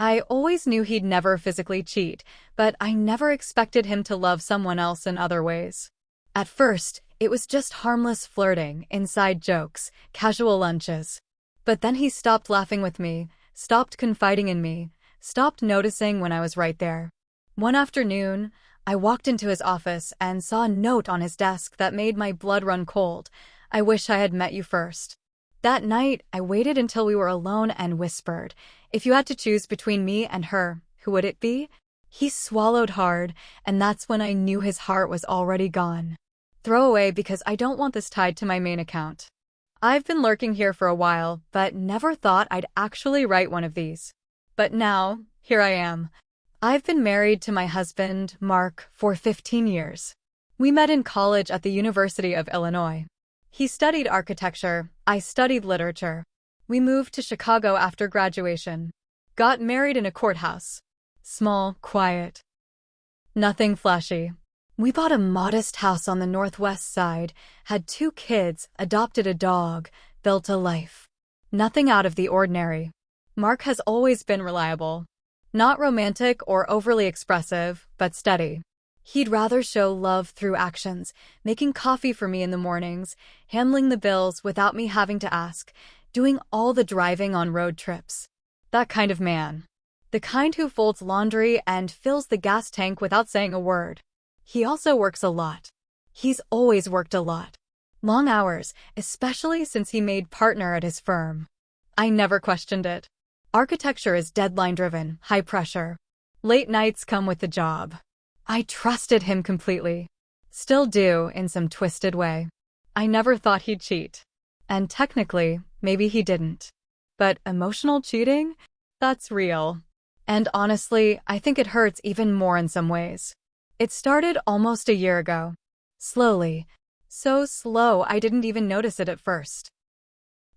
I always knew he'd never physically cheat, but I never expected him to love someone else in other ways. At first, it was just harmless flirting, inside jokes, casual lunches. But then he stopped laughing with me, stopped confiding in me, stopped noticing when I was right there. One afternoon, I walked into his office and saw a note on his desk that made my blood run cold. I wish I had met you first. That night, I waited until we were alone and whispered, if you had to choose between me and her, who would it be? He swallowed hard, and that's when I knew his heart was already gone. Throw away because I don't want this tied to my main account. I've been lurking here for a while, but never thought I'd actually write one of these. But now, here I am. I've been married to my husband, Mark, for 15 years. We met in college at the University of Illinois. He studied architecture, I studied literature. We moved to Chicago after graduation. Got married in a courthouse. Small, quiet. Nothing flashy. We bought a modest house on the northwest side, had 2 kids, adopted a dog, built a life. Nothing out of the ordinary. Mark has always been reliable. Not romantic or overly expressive, but steady. He'd rather show love through actions, making coffee for me in the mornings, handling the bills without me having to ask, doing all the driving on road trips. That kind of man. The kind who folds laundry and fills the gas tank without saying a word. He also works a lot. He's always worked a lot. Long hours, especially since he made partner at his firm. I never questioned it. Architecture is deadline-driven, high pressure. Late nights come with the job. I trusted him completely. Still do, in some twisted way. I never thought he'd cheat. And technically, maybe he didn't. But emotional cheating? That's real. And honestly, I think it hurts even more in some ways. It started almost a year ago. Slowly. So slow I didn't even notice it at first.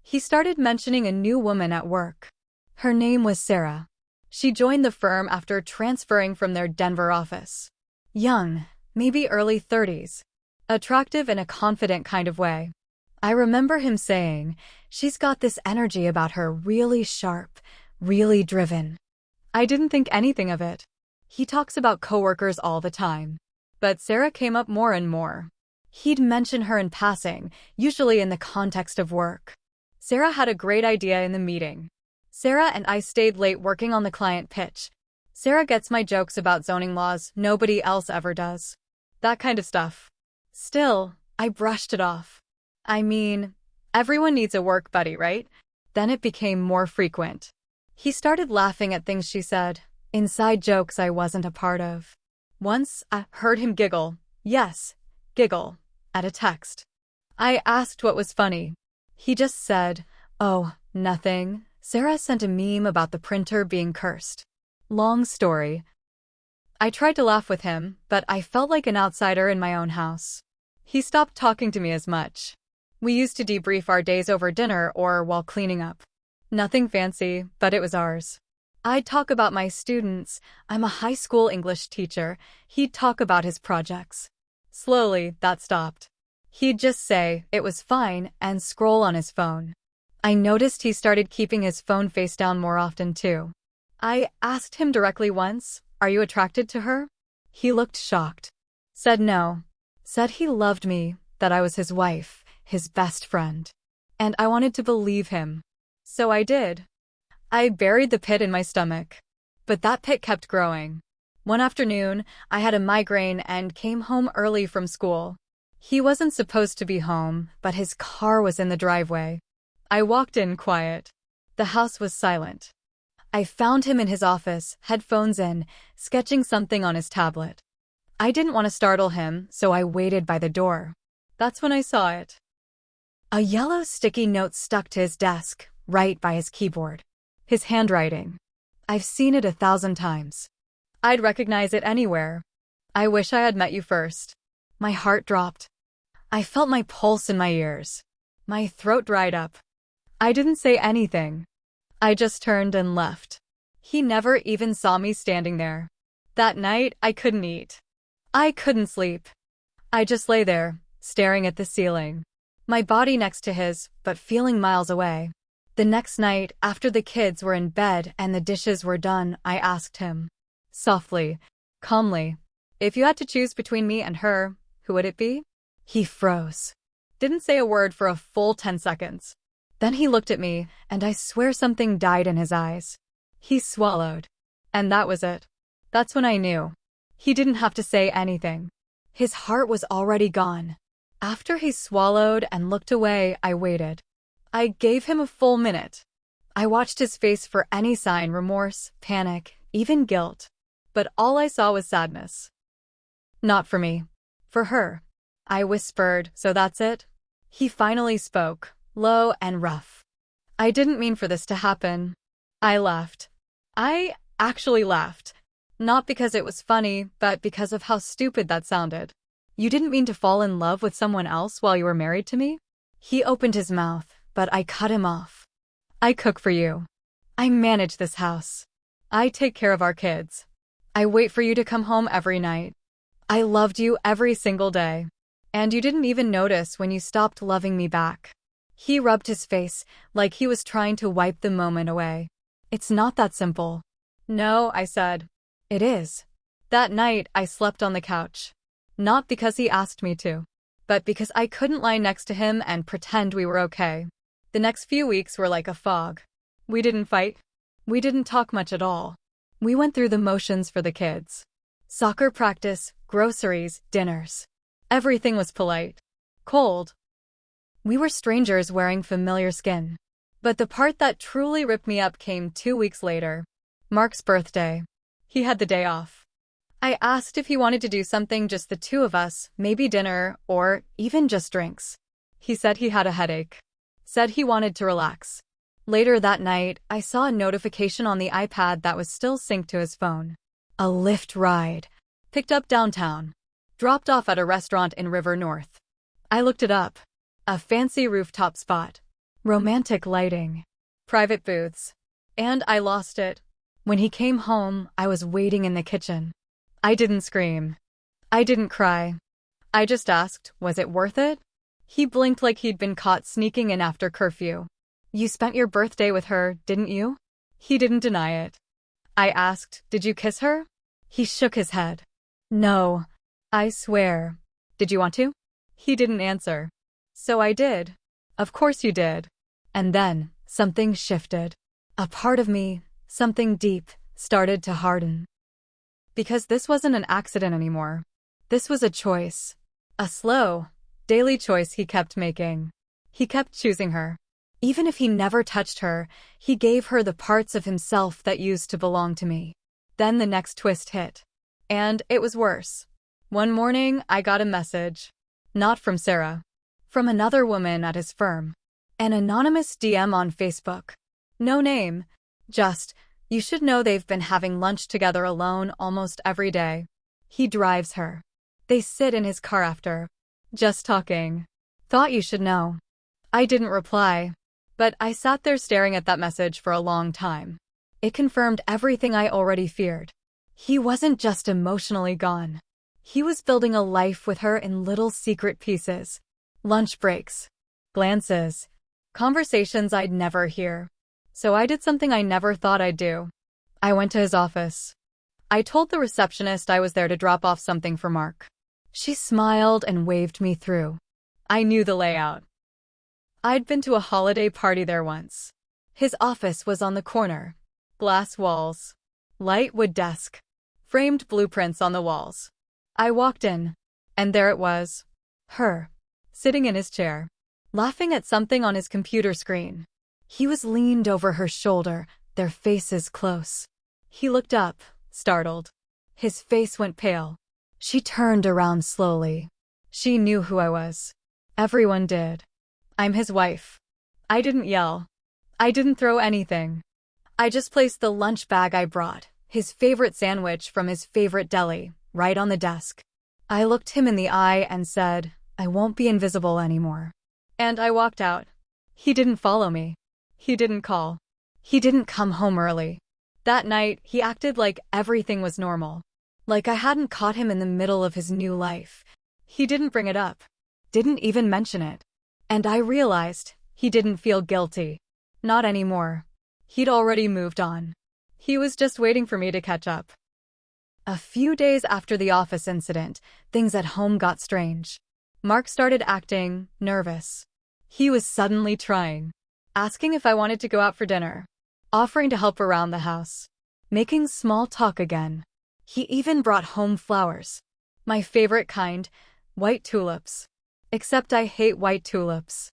He started mentioning a new woman at work. Her name was Sarah. She joined the firm after transferring from their Denver office. Young, maybe early 30s. Attractive in a confident kind of way. I remember him saying, she's got this energy about her, really sharp, really driven. I didn't think anything of it. He talks about coworkers all the time. But Sarah came up more and more. He'd mention her in passing, usually in the context of work. Sarah had a great idea in the meeting. Sarah and I stayed late working on the client pitch. Sarah gets my jokes about zoning laws nobody else ever does. That kind of stuff. Still, I brushed it off. I mean, everyone needs a work buddy, right? Then it became more frequent. He started laughing at things she said, inside jokes I wasn't a part of. Once, I heard him giggle, yes, giggle, at a text. I asked what was funny. He just said, oh, nothing. Sarah sent a meme about the printer being cursed. Long story. I tried to laugh with him, but I felt like an outsider in my own house. He stopped talking to me as much. We used to debrief our days over dinner or while cleaning up. Nothing fancy, but it was ours. I'd talk about my students. I'm a high school English teacher. He'd talk about his projects. Slowly, that stopped. He'd just say, it was fine, and scroll on his phone. I noticed he started keeping his phone face down more often too. I asked him directly once, are you attracted to her? He looked shocked. Said no. Said he loved me, that I was his wife, his best friend. And I wanted to believe him. So I did. I buried the pit in my stomach. But that pit kept growing. One afternoon, I had a migraine and came home early from school. He wasn't supposed to be home, but his car was in the driveway. I walked in quiet. The house was silent. I found him in his office, headphones in, sketching something on his tablet. I didn't want to startle him, so I waited by the door. That's when I saw it. A yellow sticky note stuck to his desk, right by his keyboard. His handwriting. I've seen it 1,000 times. I'd recognize it anywhere. I wish I had met you first. My heart dropped. I felt my pulse in my ears. My throat dried up. I didn't say anything. I just turned and left. He never even saw me standing there. That night, I couldn't eat. I couldn't sleep. I just lay there, staring at the ceiling. My body next to his, but feeling miles away. The next night, after the kids were in bed and the dishes were done, I asked him, softly, calmly, if you had to choose between me and her, who would it be? He froze. Didn't say a word for a full 10 seconds. Then he looked at me, and I swear something died in his eyes. He swallowed. And that was it. That's when I knew. He didn't have to say anything. His heart was already gone. After he swallowed and looked away, I waited. I gave him a full minute. I watched his face for any sign, remorse, panic, even guilt. But all I saw was sadness. Not for me. For her. I whispered, so that's it? He finally spoke, low and rough. I didn't mean for this to happen. I laughed. I actually laughed. Not because it was funny, but because of how stupid that sounded. You didn't mean to fall in love with someone else while you were married to me? He opened his mouth, but I cut him off. I cook for you. I manage this house. I take care of our kids. I wait for you to come home every night. I loved you every single day. And you didn't even notice when you stopped loving me back. He rubbed his face like he was trying to wipe the moment away. It's not that simple. No, I said. It is. That night, I slept on the couch. Not because he asked me to, but because I couldn't lie next to him and pretend we were okay. The next few weeks were like a fog. We didn't fight. We didn't talk much at all. We went through the motions for the kids. Soccer practice, groceries, dinners. Everything was polite. Cold. We were strangers wearing familiar skin. But the part that truly ripped me up came 2 weeks later. Mark's birthday. He had the day off. I asked if he wanted to do something just the two of us, maybe dinner, or even just drinks. He said he had a headache. Said he wanted to relax. Later that night, I saw a notification on the iPad that was still synced to his phone. A Lyft ride. Picked up downtown. Dropped off at a restaurant in River North. I looked it up. A fancy rooftop spot. Romantic lighting. Private booths. And I lost it. When he came home, I was waiting in the kitchen. I didn't scream. I didn't cry. I just asked, was it worth it? He blinked like he'd been caught sneaking in after curfew. You spent your birthday with her, didn't you? He didn't deny it. I asked, did you kiss her? He shook his head. No. I swear. Did you want to? He didn't answer. So I did. Of course you did. And then, something shifted. A part of me, something deep, started to harden. Because this wasn't an accident anymore. This was a choice. A slow, daily choice he kept making. He kept choosing her. Even if he never touched her, he gave her the parts of himself that used to belong to me. Then the next twist hit. And it was worse. One morning, I got a message. Not from Sarah. From another woman at his firm. An anonymous DM on Facebook. No name. Just, you should know they've been having lunch together alone almost every day. He drives her. They sit in his car after. Just talking. Thought you should know. I didn't reply. But I sat there staring at that message for a long time. It confirmed everything I already feared. He wasn't just emotionally gone. He was building a life with her in little secret pieces. Lunch breaks. Glances. Conversations I'd never hear. So I did something I never thought I'd do. I went to his office. I told the receptionist I was there to drop off something for Mark. She smiled and waved me through. I knew the layout. I'd been to a holiday party there once. His office was on the corner. Glass walls. Light wood desk. Framed blueprints on the walls. I walked in. And there it was. Her. Sitting in his chair. Laughing at something on his computer screen. He was leaned over her shoulder, their faces close. He looked up, startled. His face went pale. She turned around slowly. She knew who I was. Everyone did. I'm his wife. I didn't yell. I didn't throw anything. I just placed the lunch bag I brought, his favorite sandwich from his favorite deli, right on the desk. I looked him in the eye and said, I won't be invisible anymore. And I walked out. He didn't follow me. He didn't call. He didn't come home early. That night, he acted like everything was normal. Like I hadn't caught him in the middle of his new life. He didn't bring it up. Didn't even mention it. And I realized he didn't feel guilty. Not anymore. He'd already moved on. He was just waiting for me to catch up. A few days after the office incident, things at home got strange. Mark started acting nervous. He was suddenly trying, asking if I wanted to go out for dinner, offering to help around the house, making small talk again. He even brought home flowers. My favorite kind, white tulips. Except I hate white tulips.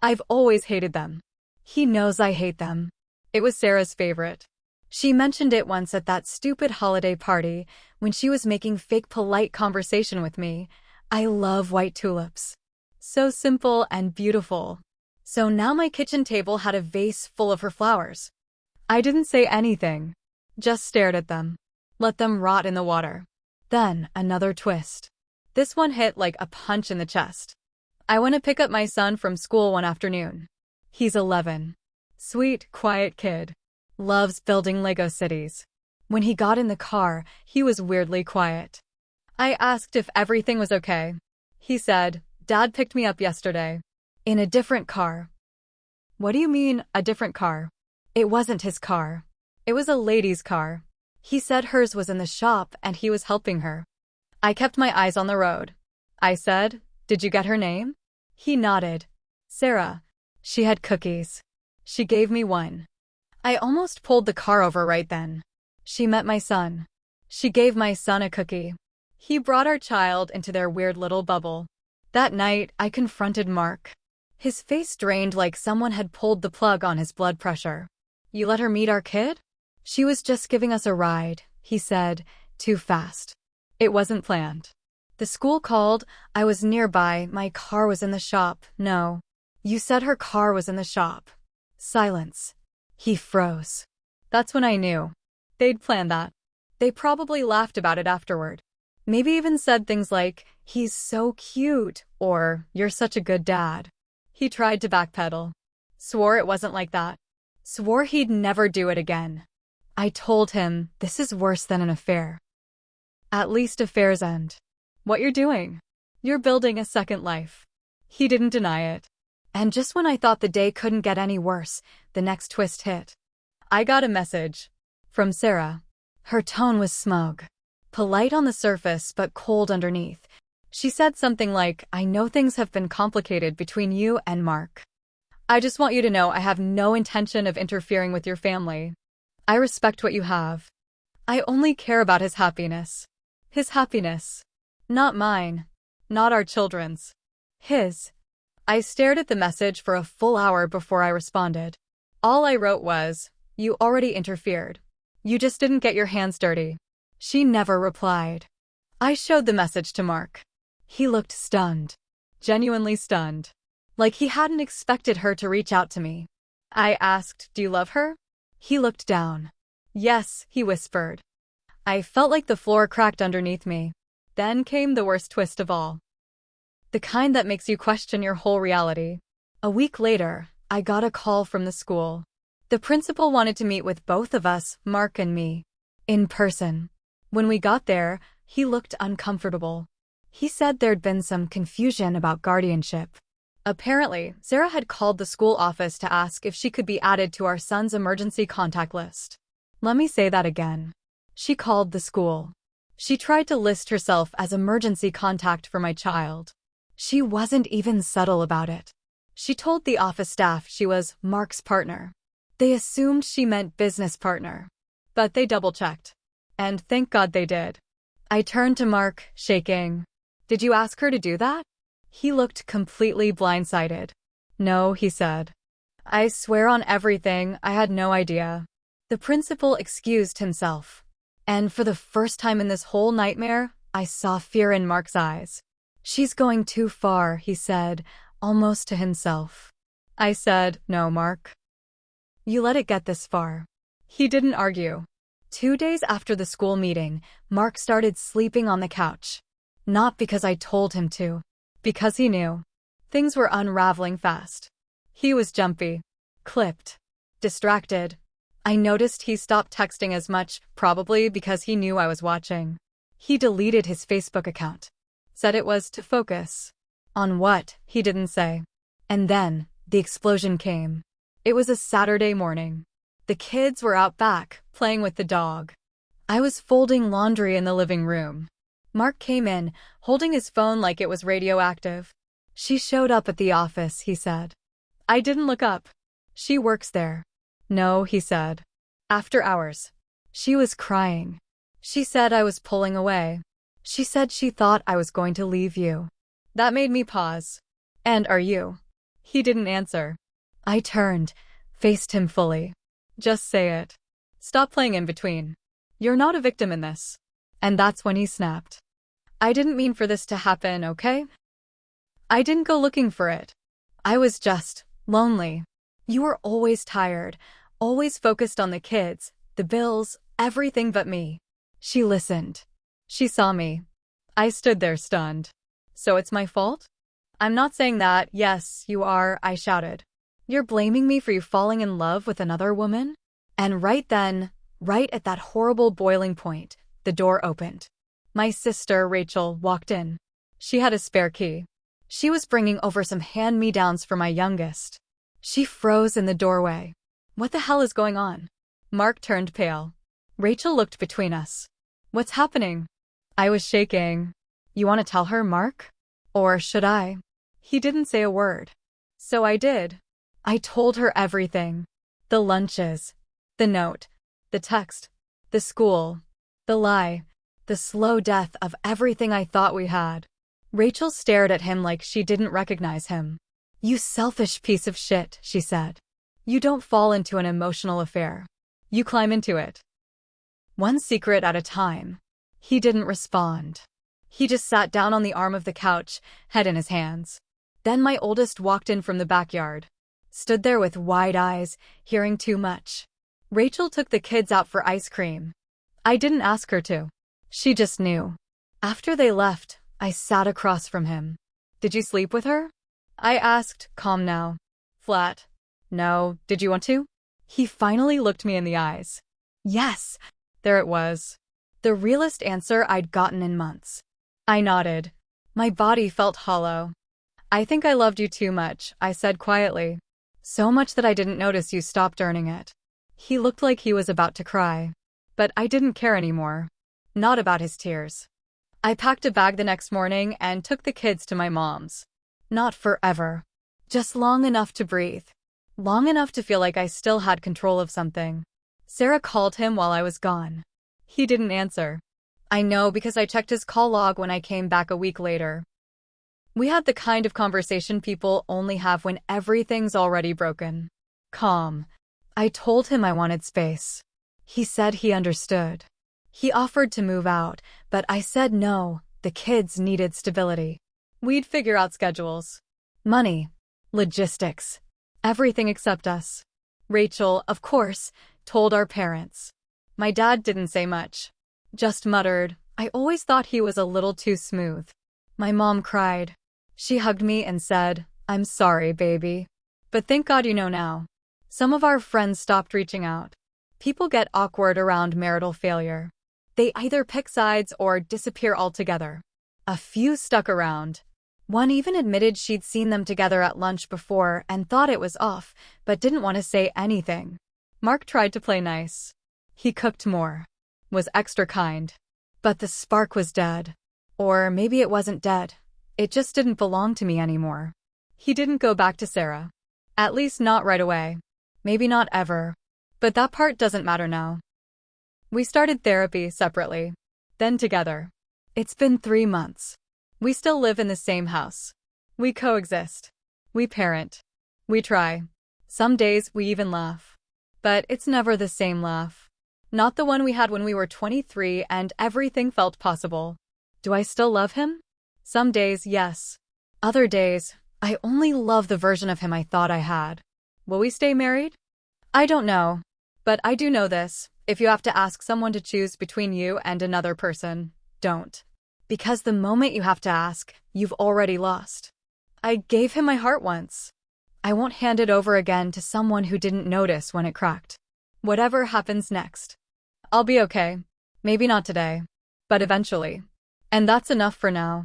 I've always hated them. He knows I hate them. It was Sarah's favorite. She mentioned it once at that stupid holiday party when she was making fake polite conversation with me. I love white tulips. So simple and beautiful. So now my kitchen table had a vase full of her flowers. I didn't say anything. Just stared at them. Let them rot in the water. Then, another twist. This one hit like a punch in the chest. I went to pick up my son from school one afternoon. He's 11. Sweet, quiet kid. Loves building Lego cities. When he got in the car, he was weirdly quiet. I asked if everything was okay. He said, "Dad picked me up yesterday. In a different car." What do you mean, a different car? It wasn't his car. It was a lady's car. He said hers was in the shop and he was helping her. I kept my eyes on the road. I said, "Did you get her name?" He nodded. "Sarah." She had cookies. She gave me one. I almost pulled the car over right then. She met my son. She gave my son a cookie. He brought our child into their weird little bubble. That night, I confronted Mark. His face drained like someone had pulled the plug on his blood pressure. "You let her meet our kid?" "She was just giving us a ride," he said, too fast. "It wasn't planned. The school called, I was nearby, my car was in the shop." "No. You said her car was in the shop." Silence. He froze. That's when I knew. They'd planned that. They probably laughed about it afterward. Maybe even said things like, "He's so cute," or "You're such a good dad." He tried to backpedal. Swore it wasn't like that. Swore he'd never do it again. I told him, this is worse than an affair. At least affairs end. What you're doing? You're building a second life. He didn't deny it. And just when I thought the day couldn't get any worse, the next twist hit. I got a message. From Sarah. Her tone was smug. Polite on the surface, but cold underneath. She said something like, "I know things have been complicated between you and Mark. I just want you to know I have no intention of interfering with your family. I respect what you have. I only care about his happiness. His happiness. Not mine. Not our children's. His." I stared at the message for a full hour before I responded. All I wrote was, "You already interfered. You just didn't get your hands dirty." She never replied. I showed the message to Mark. He looked stunned. Genuinely stunned. Like he hadn't expected her to reach out to me. I asked, "Do you love her?" He looked down. "Yes," he whispered. I felt like the floor cracked underneath me. Then came the worst twist of all. The kind that makes you question your whole reality. A week later, I got a call from the school. The principal wanted to meet with both of us, Mark and me, in person. When we got there, he looked uncomfortable. He said there'd been some confusion about guardianship. Apparently, Sarah had called the school office to ask if she could be added to our son's emergency contact list. Let me say that again. She called the school. She tried to list herself as emergency contact for my child. She wasn't even subtle about it. She told the office staff she was Mark's partner. They assumed she meant business partner. But they double-checked. And thank God they did. I turned to Mark, shaking. "Did you ask her to do that?" He looked completely blindsided. "No," he said. "I swear on everything, I had no idea." The principal excused himself. And for the first time in this whole nightmare, I saw fear in Mark's eyes. "She's going too far," he said, almost to himself. I said, "No, Mark. You let it get this far." He didn't argue. 2 days after the school meeting, Mark started sleeping on the couch. Not because I told him to. Because he knew. Things were unraveling fast. He was jumpy. Clipped. Distracted. I noticed he stopped texting as much, probably because he knew I was watching. He deleted his Facebook account. Said it was to focus. On what, he didn't say. And then, the explosion came. It was a Saturday morning. The kids were out back, playing with the dog. I was folding laundry in the living room. Mark came in, holding his phone like it was radioactive. "She showed up at the office," he said. I didn't look up. "She works there." "No," he said. "After hours." "She was crying. She said I was pulling away. She said she thought I was going to leave you." That made me pause. "And are you?" He didn't answer. I turned, faced him fully. "Just say it. Stop playing in between. You're not a victim in this." And that's when he snapped. "I didn't mean for this to happen, okay? I didn't go looking for it. I was just lonely. You were always tired, always focused on the kids, the bills, everything but me." She listened. She saw me. I stood there stunned. "So it's my fault?" "I'm not saying that." "Yes, you are," I shouted. "You're blaming me for you falling in love with another woman?" And right then, right at that horrible boiling point, the door opened. My sister, Rachel, walked in. She had a spare key. She was bringing over some hand-me-downs for my youngest. She froze in the doorway. "What the hell is going on?" Mark turned pale. Rachel looked between us. "What's happening?" I was shaking. "You want to tell her, Mark? Or should I?" He didn't say a word. So I did. I told her everything. The lunches. The note. The text. The school. The lie. The slow death of everything I thought we had. Rachel stared at him like she didn't recognize him. "You selfish piece of shit," she said. "You don't fall into an emotional affair. You climb into it. One secret at a time." He didn't respond. He just sat down on the arm of the couch, head in his hands. Then my oldest walked in from the backyard. Stood there with wide eyes, hearing too much. Rachel took the kids out for ice cream. I didn't ask her to. She just knew. After they left, I sat across from him. "Did you sleep with her?" I asked, calm now. "Flat." "No. Did you want to?" He finally looked me in the eyes. Yes. There it was. The realest answer I'd gotten in months. I nodded. My body felt hollow. "I think I loved you too much," I said quietly. "So much that I didn't notice you stopped earning it." He looked like he was about to cry. But I didn't care anymore. Not about his tears. I packed a bag the next morning and took the kids to my mom's. Not forever. Just long enough to breathe. Long enough to feel like I still had control of something. Sarah called him while I was gone. He didn't answer. I know because I checked his call log when I came back a week later. We had the kind of conversation people only have when everything's already broken. Calm. I told him I wanted space. He said he understood. He offered to move out, but I said no, the kids needed stability. We'd figure out schedules. Money. Logistics. Everything except us. Rachel, of course, told our parents. My dad didn't say much. Just muttered, "I always thought he was a little too smooth." My mom cried. She hugged me and said, "I'm sorry, baby. But thank God you know now." Some of our friends stopped reaching out. People get awkward around marital failure. They either pick sides or disappear altogether. A few stuck around. One even admitted she'd seen them together at lunch before and thought it was off, but didn't want to say anything. Mark tried to play nice. He cooked more. Was extra kind. But the spark was dead. Or maybe it wasn't dead. It just didn't belong to me anymore. He didn't go back to Sarah. At least not right away. Maybe not ever. But that part doesn't matter now. We started therapy separately. Then together. It's been 3 months. We still live in the same house. We coexist. We parent. We try. Some days we even laugh. But it's never the same laugh. Not the one we had when we were 23 and everything felt possible. Do I still love him? Some days, yes. Other days, I only love the version of him I thought I had. Will we stay married? I don't know. But I do know this. If you have to ask someone to choose between you and another person, don't. Because the moment you have to ask, you've already lost. I gave him my heart once. I won't hand it over again to someone who didn't notice when it cracked. Whatever happens next. I'll be okay. Maybe not today. But eventually. And that's enough for now.